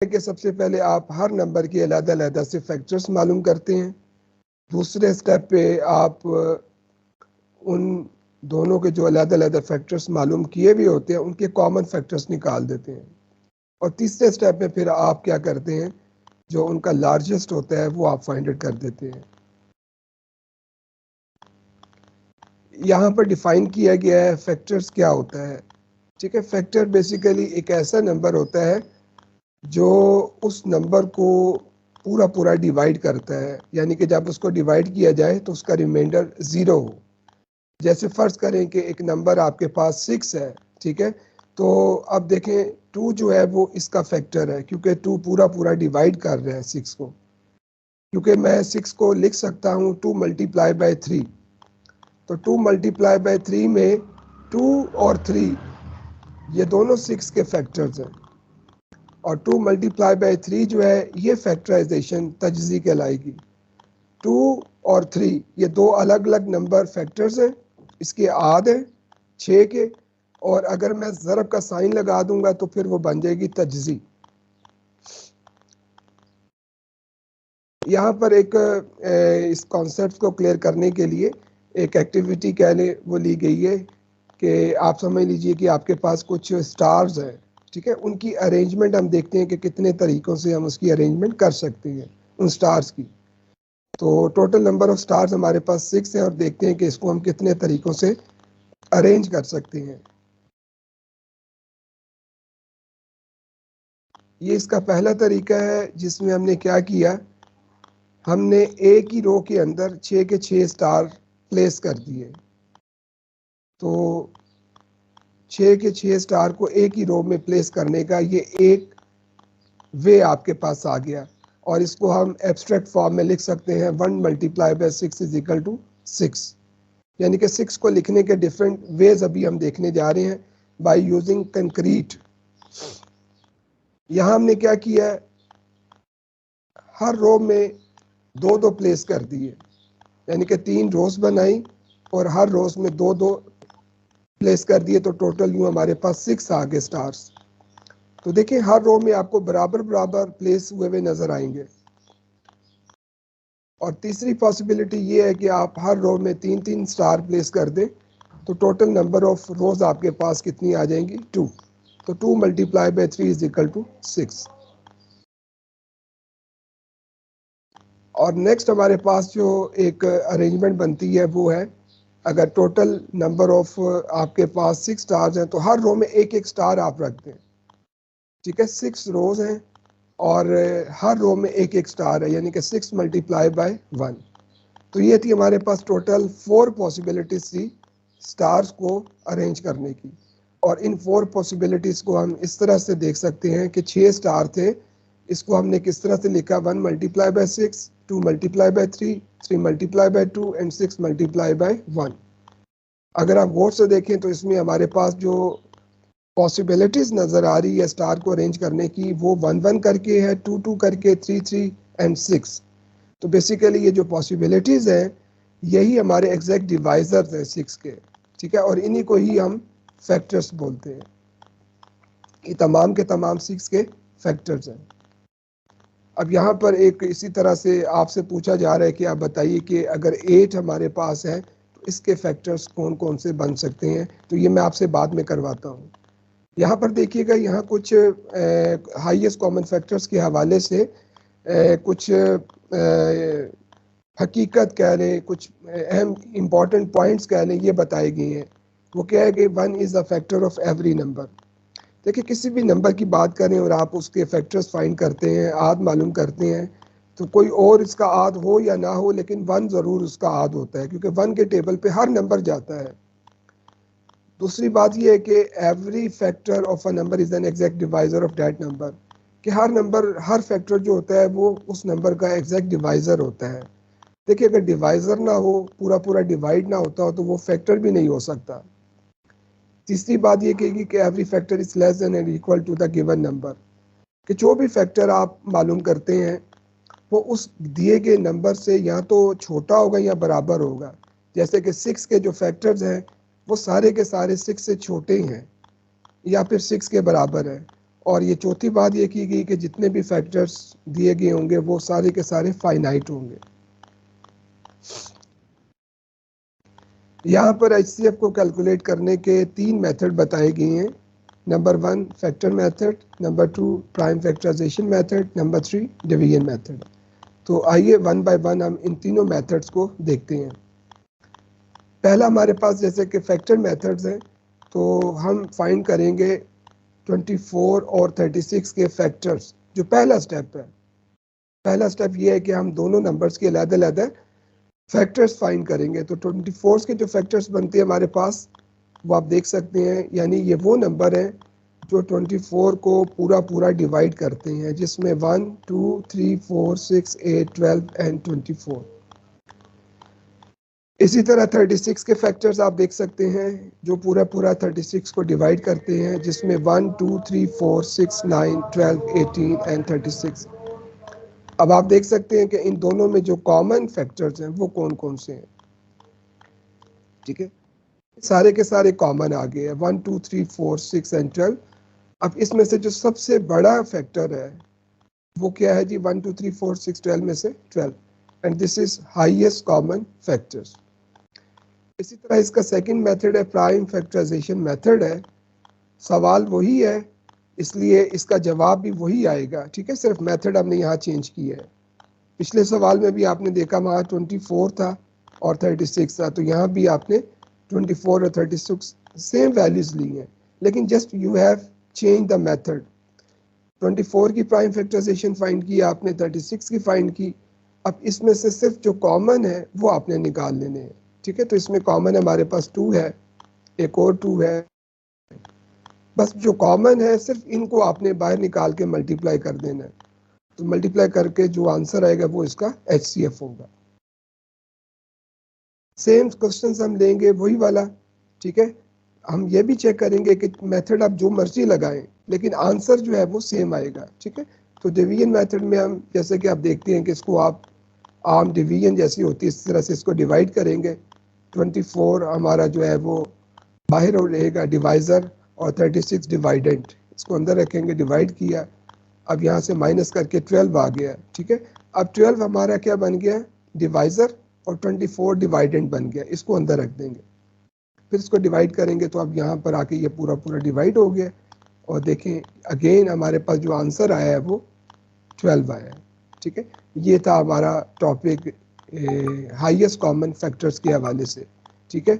कि सबसे पहले आप हर नंबर के अलग-अलग से फैक्टर्स मालूम करते हैं। दूसरे स्टेप पे आप उन दोनों के जो अलग-अलग फैक्टर्स मालूम किए भी होते हैं उनके कॉमन फैक्टर्स निकाल देते हैं। और तीसरे स्टेप में फिर आप क्या करते हैं, जो उनका लार्जेस्ट होता है वो आप फाइंड आउट कर देते हैं। यहाँ पर डिफाइन किया गया है फैक्टर्स क्या होता है। ठीक है, फैक्टर बेसिकली एक ऐसा नंबर होता है जो उस नंबर को पूरा पूरा डिवाइड करता है, यानी कि जब उसको डिवाइड किया जाए तो उसका रिमाइंडर ज़ीरो हो। जैसे फ़र्ज़ करें कि एक नंबर आपके पास 6 है, ठीक है, तो अब देखें 2 जो है वो इसका फैक्टर है, क्योंकि 2 पूरा पूरा डिवाइड कर रहा है 6 को। क्योंकि मैं 6 को लिख सकता हूँ 2 मल्टीप्लाई बाय 3, तो 2 मल्टीप्लाई बाय 3 में 2 और 3 ये दोनों 6 के फैक्टर्स हैं, और 2 मल्टीप्लाई बाय 3 जो है ये फैक्टराइजेशन तजज़ी कहलाएगी। 2 और 3 ये दो अलग अलग नंबर फैक्टर्स हैं, इसके आद हैं 6 के, और अगर मैं ज़रब का साइन लगा दूंगा तो फिर वो बन जाएगी तजज़ी। यहाँ पर एक इस कॉन्सेप्ट को क्लियर करने के लिए एक एक्टिविटी कह लें वो ली गई है कि आप समझ लीजिए कि आपके पास कुछ स्टार्स हैं, ठीक है, उनकी अरेंजमेंट हम देखते हैं कि कितने तरीक़ों से हम उसकी अरेंजमेंट कर सकते हैं उन स्टार्स की। तो टोटल नंबर ऑफ स्टार्स हमारे पास 6 है, और देखते हैं कि इसको हम कितने तरीक़ों से अरेंज कर सकते हैं। ये इसका पहला तरीका है जिसमें हमने क्या किया, हमने एक ही रो के अंदर 6 के 6 स्टार प्लेस कर दिए। तो 6 के 6 स्टार को एक ही रो में प्लेस करने का ये एक वे आपके पास आ गया, और इसको हम एब्स्ट्रैक्ट फॉर्म में लिख सकते हैं 1 multiply by 6 is equal to 6। यानी कि 6 को लिखने के डिफरेंट वेज अभी हम देखने जा रहे हैं बाय यूजिंग कंक्रीट। यहाँ हमने क्या किया है, हर रो में 2-2 प्लेस कर दिए, यानी कि 3 रोज बनाई और हर रोज में 2-2 प्लेस कर दिए, तो टोटल यूँ हमारे पास 6 आ गए स्टार्स। तो देखिए हर रो में आपको बराबर बराबर प्लेस हुए हुए नजर आएंगे। और तीसरी पॉसिबिलिटी ये है कि आप हर रो में 3-3 स्टार प्लेस कर दें, तो टोटल नंबर ऑफ रोज आपके पास कितनी आ जाएंगी, 2। तो 2 multiply by 3 is equal to 6। और नेक्स्ट हमारे पास जो एक अरेंजमेंट बनती है वो है, अगर टोटल नंबर ऑफ आपके पास 6 स्टार्स हैं तो हर रो में एक एक स्टार आप रख दें, ठीक है। 6 रोज हैं और हर रो में एक एक स्टार है, यानी कि 6 मल्टीप्लाई बाय 1। तो ये थी हमारे पास टोटल 4 पॉसिबिलिटीज थी स्टार्स को अरेंज करने की। और इन 4 पॉसिबिलिटीज़ को हम इस तरह से देख सकते हैं कि 6 स्टार थे, इसको हमने किस तरह से लिखा, 1 multiply by 6, 2 multiply by 3, 3 multiply by 2 and 6 multiply by 1। अगर आप गौर से देखें तो इसमें हमारे पास जो पॉसिबिलिटीज़ नज़र आ रही है स्टार को अरेंज करने की, वो 1-1 करके है, 2-2 करके, 3-3 एंड 6। तो बेसिकली ये जो पॉसिबिलिटीज़ हैं यही हमारे एग्जैक्ट डिवाइजर्स हैं 6 के, ठीक है, और इन्हीं को ही हम फैक्टर्स बोलते हैं। ये तमाम के तमाम 6 के फैक्टर्स हैं। अब यहाँ पर एक इसी तरह से आपसे पूछा जा रहा है कि आप बताइए कि अगर 8 हमारे पास है तो इसके फैक्टर्स कौन कौन से बन सकते हैं, तो ये मैं आपसे बाद में करवाता हूँ। यहाँ पर देखिएगा, यहाँ कुछ हाईएस्ट कॉमन फैक्टर्स के हवाले से कुछ हकीकत कह लें, कुछ अहम इम्पॉर्टेंट पॉइंट्स कह लें, ये बताए गए हैं। वो क्या है कि 1 is a factor of every number. देखिए किसी भी नंबर की बात करें और आप उसके फैक्टर्स फाइंड करते हैं, आद मालूम करते हैं, तो कोई और इसका आद हो या ना हो, लेकिन 1 ज़रूर उसका आद होता है, क्योंकि 1 के टेबल पे हर नंबर जाता है। दूसरी बात यह है कि every factor of a number is an exact divisor of that number, कि हर नंबर, हर फैक्टर जो होता है वो उस नंबर का एग्जैक्ट डिवाइज़र होता है। देखिए अगर डिवाइज़र ना हो, पूरा पूरा डिवाइड ना होता हो, तो वो फैक्टर भी नहीं हो सकता। तीसरी बात ये कहेगी कि every factor is less than and equal to the given number, कि जो भी फैक्टर आप मालूम करते हैं वो उस दिए गए नंबर से या तो छोटा होगा या बराबर होगा। जैसे कि 6 के जो फैक्टर्स हैं वो सारे के सारे 6 से छोटे हैं या फिर 6 के बराबर हैं, और ये चौथी बात ये की गई कि जितने भी फैक्टर्स दिए गए होंगे वो सारे के सारे फाइनाइट होंगे। यहाँ पर HCF को कैलकुलेट करने के 3 मेथड बताए गए हैं। Number 1 factor method, number 2 prime factorization method, number 3 division method. तो आइए वन बाय वन हम इन तीनों मेथड्स को देखते हैं। पहला हमारे पास जैसे कि फैक्टर मेथड्स हैं, तो हम फाइंड करेंगे 24 और 36 के फैक्टर्स। जो पहला स्टेप है, पहला स्टेप ये है कि हम दोनों नंबर्स के अलग-अलग फैक्टर्स फाइंड करेंगे। तो 24 के जो फैक्टर्स बनते हैं हमारे पास, वो आप देख सकते हैं, यानी ये वो नंबर हैं जो 24 को पूरा पूरा डिवाइड करते हैं, जिसमें 1 2 3 4 6 8 12 एंड 24। इसी तरह 36 के फैक्टर्स आप देख सकते हैं जो पूरा पूरा 36 को डिवाइड करते हैं, जिसमें 1 2 3 4 6 9 12 18 एंड 36। अब आप देख सकते हैं कि इन दोनों में जो कॉमन फैक्टर्स हैं वो कौन कौन से हैं। ठीक है, सारे के सारे कॉमन आ गए हैं, 1 2 3 4 6 एंड 12। अब इसमें से जो सबसे बड़ा फैक्टर है वो क्या है जी? 1 2 3 4 6 12 में से 12, and this is highest common factors. इसी तरह इसका सेकंड मेथड है प्राइम फैक्टराइजेशन मेथड है। सवाल वही है, इसलिए इसका जवाब भी वही आएगा। ठीक है, सिर्फ मेथड हमने यहाँ चेंज किया है। पिछले सवाल में भी आपने देखा वहाँ 24 था और 36 था, तो यहाँ भी आपने 24 और 36 सेम वैल्यूज ली हैं, लेकिन just you have change the method. 24 की प्राइम फैक्टराइजेशन फाइंड की आपने, 36 की फाइंड की। अब इसमें से सिर्फ जो कॉमन है वो आपने निकाल लेने हैं। ठीक है, तो इसमें कॉमन हमारे पास 2 है, एक और 2 है, बस जो कॉमन है सिर्फ इनको आपने बाहर निकाल के मल्टीप्लाई कर देना है। तो मल्टीप्लाई करके जो आंसर आएगा वो इसका HCF होगा। सेम क्वेश्चन हम लेंगे वही वाला। ठीक है, हम ये भी चेक करेंगे कि मेथड आप जो मर्जी लगाएं लेकिन आंसर जो है वो सेम आएगा। ठीक है, तो डिवीजन मेथड में हम जैसे कि आप देखते हैं कि इसको आप आम डिवीजन जैसी होती है इस तरह से इसको डिवाइड करेंगे। 24 हमारा जो है वो बाहर रहेगा डिवाइज़र, और 36 डिवाइडेंट, इसको अंदर रखेंगे, डिवाइड किया। अब यहाँ से माइनस करके 12 आ गया। ठीक है, अब 12 हमारा क्या बन गया? डिवाइज़र, और 24 डिवाइडेंट बन गया, इसको अंदर रख देंगे। फिर इसको डिवाइड करेंगे तो अब यहाँ पर आके ये पूरा पूरा डिवाइड हो गया, और देखें अगेन हमारे पास जो आंसर आया है वो 12 आया है। ठीक है, ये था हमारा टॉपिक हाईएस्ट कॉमन फैक्टर्स के हवाले से। ठीक है,